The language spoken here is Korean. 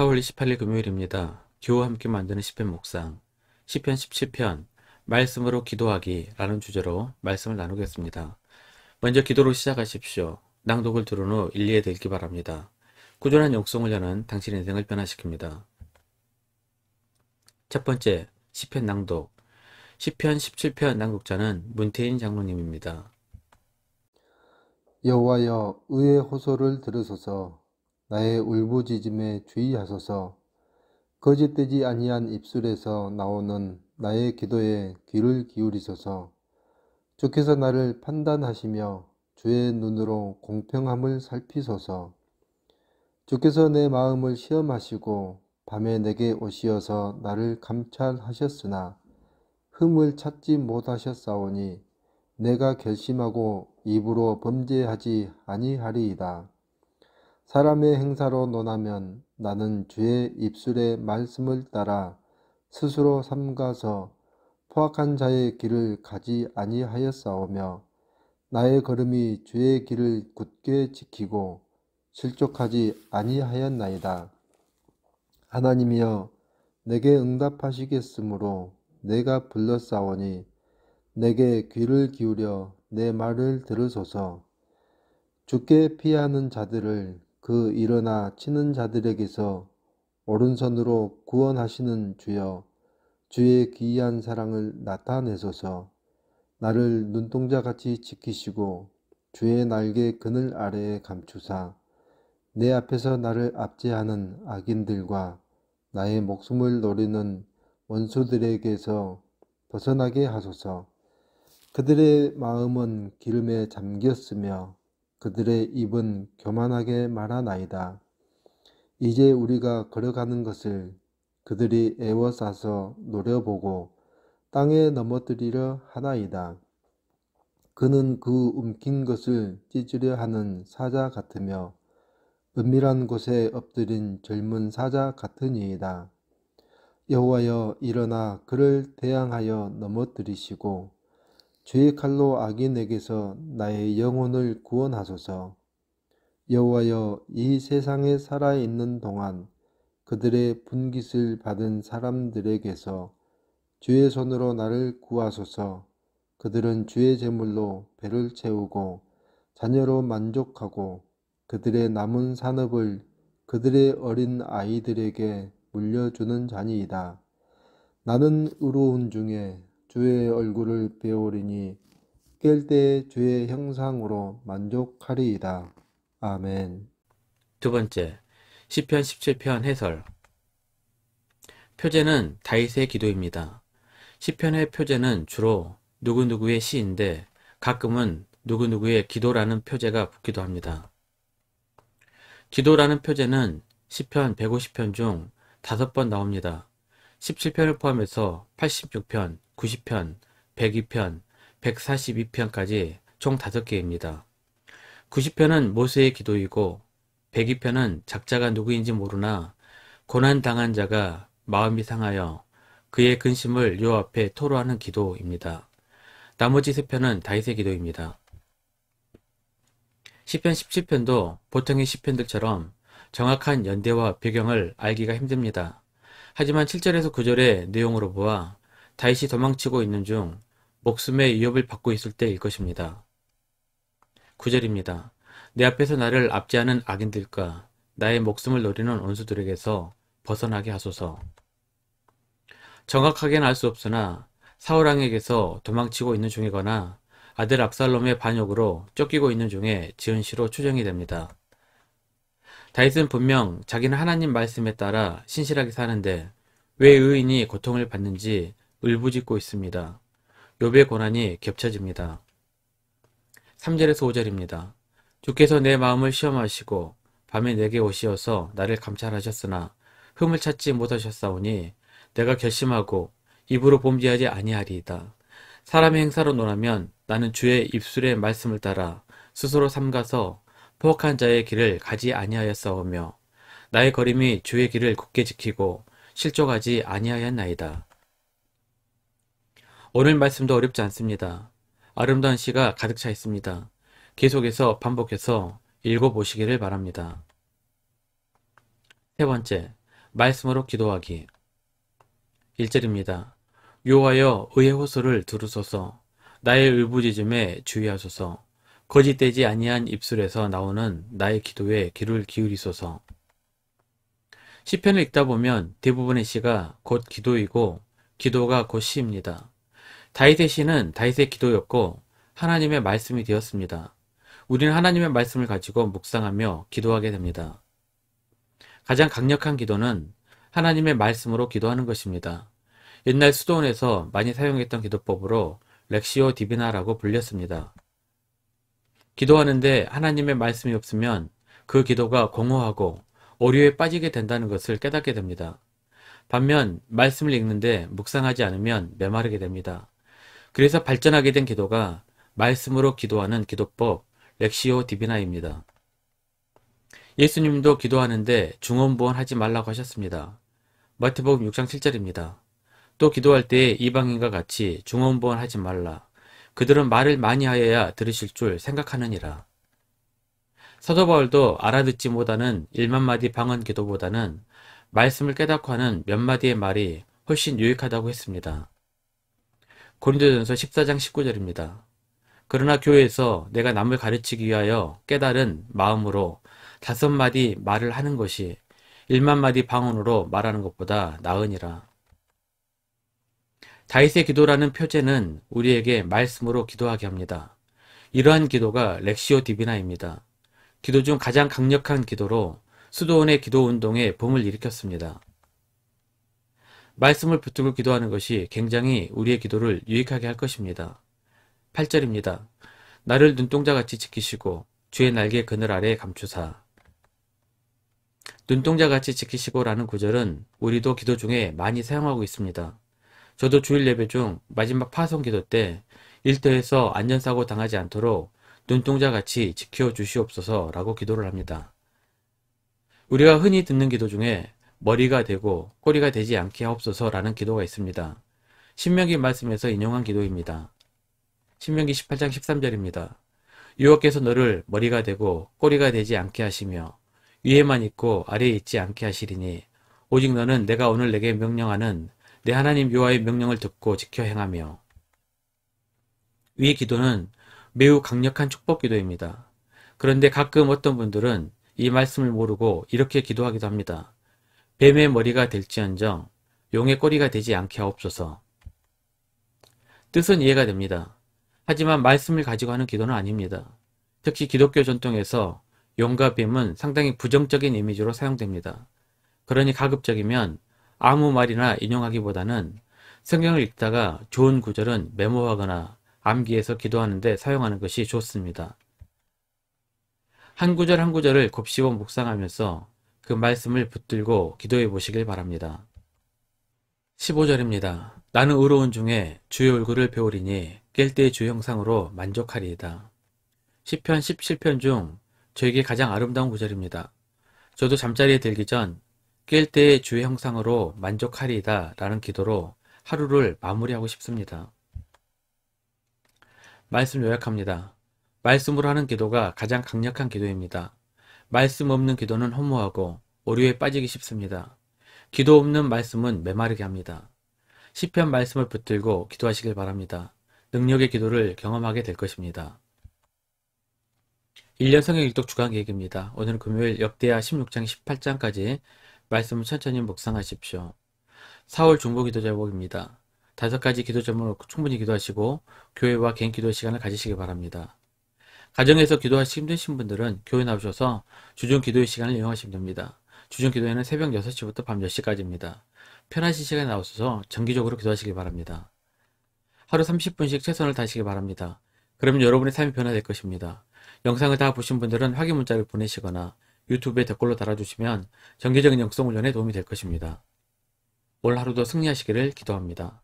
4월 28일 금요일입니다. 교우와 함께 만드는 시편 묵상, 시편 17편 말씀으로 기도하기 라는 주제로 말씀을 나누겠습니다. 먼저 기도로 시작하십시오. 낭독을 들은 후 일리에 읽기 바랍니다. 꾸준한 영성을 여는 당신의 인생을 변화시킵니다. 첫 번째, 시편 낭독. 시편 17편 낭독자는 문태인 장로님입니다. 여호와여, 의의 호소를 들으소서. 나의 울부짖음에 주의하소서. 거짓되지 아니한 입술에서 나오는 나의 기도에 귀를 기울이소서. 주께서 나를 판단하시며 주의 눈으로 공평함을 살피소서. 주께서 내 마음을 시험하시고 밤에 내게 오시어서 나를 감찰하셨으나 흠을 찾지 못하셨사오니 내가 결심하고 입으로 범죄하지 아니하리이다. 사람의 행사로 논하면 나는 주의 입술의 말씀을 따라 스스로 삼가서 포악한 자의 길을 가지 아니하였사오며 나의 걸음이 주의 길을 굳게 지키고 실족하지 아니하였나이다. 하나님이여, 내게 응답하시겠으므로 내가 불렀사오니 내게 귀를 기울여 내 말을 들으소서. 주께 피하는 자들을 그 일어나 치는 자들에게서 오른손으로 구원하시는 주여, 주의 기이한 사랑을 나타내소서. 나를 눈동자같이 지키시고 주의 날개 그늘 아래에 감추사 내 앞에서 나를 압제하는 악인들과 나의 목숨을 노리는 원수들에게서 벗어나게 하소서. 그들의 마음은 기름에 잠겼으며 그들의 입은 교만하게 말하나이다. 이제 우리가 걸어가는 것을 그들이 애워싸서 노려보고 땅에 넘어뜨리려 하나이다. 그는 그 움킨 것을 찢으려 하는 사자 같으며 은밀한 곳에 엎드린 젊은 사자 같으니이다. 여호와여, 일어나 그를 대항하여 넘어뜨리시고 주의 칼로 악인에게서 나의 영혼을 구원하소서. 여호와여, 이 세상에 살아있는 동안 그들의 분깃을 받은 사람들에게서 주의 손으로 나를 구하소서. 그들은 주의 제물로 배를 채우고 자녀로 만족하고 그들의 남은 산업을 그들의 어린 아이들에게 물려주는 자니이다. 나는 의로운 중에 주의 얼굴을 배우리니 깰 때에 주의 형상으로 만족하리이다. 아멘. 두 번째, 시편 17편 해설. 표제는 다윗의 기도입니다. 시편의 표제는 주로 누구누구의 시인데 가끔은 누구누구의 기도라는 표제가 붙기도 합니다. 기도라는 표제는 시편 150편 중 5번 나옵니다. 17편을 포함해서 86편, 90편, 102편, 142편까지 총 5개입니다. 90편은 모세의 기도이고 102편은 작자가 누구인지 모르나 고난당한 자가 마음이 상하여 그의 근심을 요 앞에 토로하는 기도입니다. 나머지 3편은 다윗의 기도입니다. 시편 17편도 보통의 시편들처럼 정확한 연대와 배경을 알기가 힘듭니다. 하지만 7절에서 9절의 내용으로 보아 다윗이 도망치고 있는 중 목숨의 위협을 받고 있을 때일 것입니다. 9절입니다. 내 앞에서 나를 압제하는 악인들과 나의 목숨을 노리는 원수들에게서 벗어나게 하소서. 정확하게는 알 수 없으나 사울왕에게서 도망치고 있는 중이거나 아들 압살롬의 반역으로 쫓기고 있는 중에 지은 시로 추정이 됩니다. 다윗은 분명 자기는 하나님 말씀에 따라 신실하게 사는데 왜 의인이 고통을 받는지 울부짖고 있습니다. 욥의 고난이 겹쳐집니다. 3절에서 5절입니다. 주께서 내 마음을 시험하시고 밤에 내게 오시어서 나를 감찰하셨으나 흠을 찾지 못하셨사오니 내가 결심하고 입으로 범죄하지 아니하리이다. 사람의 행사로 논하면 나는 주의 입술의 말씀을 따라 스스로 삼가서 포악한 자의 길을 가지 아니하였사오며 나의 걸음이 주의 길을 굳게 지키고 실족하지 아니하였나이다. 오늘 말씀도 어렵지 않습니다. 아름다운 시가 가득 차 있습니다. 계속해서 반복해서 읽어보시기를 바랍니다. 세 번째, 말씀으로 기도하기. 1절입니다. 여호와여 의의 호소를 들으소서. 나의 울부짖음에 주의하소서. 거짓되지 아니한 입술에서 나오는 나의 기도에 귀를 기울이소서. 시편을 읽다 보면 대부분의 시가 곧 기도이고 기도가 곧 시입니다. 다윗의 시는 다윗의 기도였고 하나님의 말씀이 되었습니다. 우리는 하나님의 말씀을 가지고 묵상하며 기도하게 됩니다. 가장 강력한 기도는 하나님의 말씀으로 기도하는 것입니다. 옛날 수도원에서 많이 사용했던 기도법으로 렉시오 디비나라고 불렸습니다. 기도하는데 하나님의 말씀이 없으면 그 기도가 공허하고 오류에 빠지게 된다는 것을 깨닫게 됩니다. 반면 말씀을 읽는데 묵상하지 않으면 메마르게 됩니다. 그래서 발전하게 된 기도가 말씀으로 기도하는 기도법 렉시오 디비나입니다. 예수님도 기도하는데 중언부언 하지 말라고 하셨습니다. 마태복음 6장 7절입니다. 또 기도할 때에 이방인과 같이 중언부언 하지 말라. 그들은 말을 많이 하여야 들으실 줄 생각하느니라. 사도 바울도 알아듣지 못하는 1만 마디 방언 기도보다는 말씀을 깨닫고 하는 몇 마디의 말이 훨씬 유익하다고 했습니다. 고린도전서 14장 19절입니다. 그러나 교회에서 내가 남을 가르치기 위하여 깨달은 마음으로 5마디 말을 하는 것이 1만 마디 방언으로 말하는 것보다 나으니라. 다윗의 기도라는 표제는 우리에게 말씀으로 기도하게 합니다. 이러한 기도가 렉시오 디비나입니다. 기도 중 가장 강력한 기도로 수도원의 기도 운동에 붐을 일으켰습니다. 말씀을 붙들고 기도하는 것이 굉장히 우리의 기도를 유익하게 할 것입니다. 8절입니다. 나를 눈동자같이 지키시고 주의 날개 그늘 아래 감추사. 눈동자같이 지키시고라는 구절은 우리도 기도 중에 많이 사용하고 있습니다. 저도 주일 예배 중 마지막 파송 기도 때 일터에서 안전사고 당하지 않도록 눈동자같이 지켜주시옵소서 라고 기도를 합니다. 우리가 흔히 듣는 기도 중에 머리가 되고 꼬리가 되지 않게 하옵소서 라는 기도가 있습니다. 신명기 말씀에서 인용한 기도입니다. 신명기 18장 13절입니다. 여호와께서 너를 머리가 되고 꼬리가 되지 않게 하시며 위에만 있고 아래에 있지 않게 하시리니 오직 너는 내가 오늘 내게 명령하는 내 하나님 여호와의 명령을 듣고 지켜 행하며. 이 기도는 매우 강력한 축복 기도입니다. 그런데 가끔 어떤 분들은 이 말씀을 모르고 이렇게 기도하기도 합니다. 뱀의 머리가 될지언정 용의 꼬리가 되지 않게 하옵소서. 뜻은 이해가 됩니다. 하지만 말씀을 가지고 하는 기도는 아닙니다. 특히 기독교 전통에서 용과 뱀은 상당히 부정적인 이미지로 사용됩니다. 그러니 가급적이면 아무 말이나 인용하기보다는 성경을 읽다가 좋은 구절은 메모하거나 암기해서 기도하는데 사용하는 것이 좋습니다. 한 구절 한 구절을 곱씹어 묵상하면서 그 말씀을 붙들고 기도해 보시길 바랍니다. 15절입니다. 나는 의로운 중에 주의 얼굴을 배우리니 깰 때의 주의 형상으로 만족하리이다. 시편 17편 중 저에게 가장 아름다운 구절입니다. 저도 잠자리에 들기 전 깰 때의 주의 형상으로 만족하리이다 라는 기도로 하루를 마무리하고 싶습니다. 말씀 요약합니다. 말씀으로 하는 기도가 가장 강력한 기도입니다. 말씀 없는 기도는 허무하고 오류에 빠지기 쉽습니다. 기도 없는 말씀은 메마르게 합니다. 시편 말씀을 붙들고 기도하시길 바랍니다. 능력의 기도를 경험하게 될 것입니다. 1년 성경 읽독 주간 계획입니다. 오늘은 금요일 역대하 16장 18장까지 말씀을 천천히 묵상하십시오. 4월 중보 기도 제목입니다. 5가지 기도 제목을 충분히 기도하시고 교회와 개인 기도 시간을 가지시기 바랍니다. 가정에서 기도하시기 힘드신 분들은 교회 나오셔서 주중 기도의 시간을 이용하시면 됩니다. 주중 기도회는 새벽 6시부터 밤 10시까지입니다. 편하신 시간에 나오셔서 정기적으로 기도하시기 바랍니다. 하루 30분씩 최선을 다하시기 바랍니다. 그러면 여러분의 삶이 변화될 것입니다. 영상을 다 보신 분들은 확인 문자를 보내시거나 유튜브에 댓글로 달아주시면 정기적인 영성 훈련에 도움이 될 것입니다. 올 하루도 승리하시기를 기도합니다.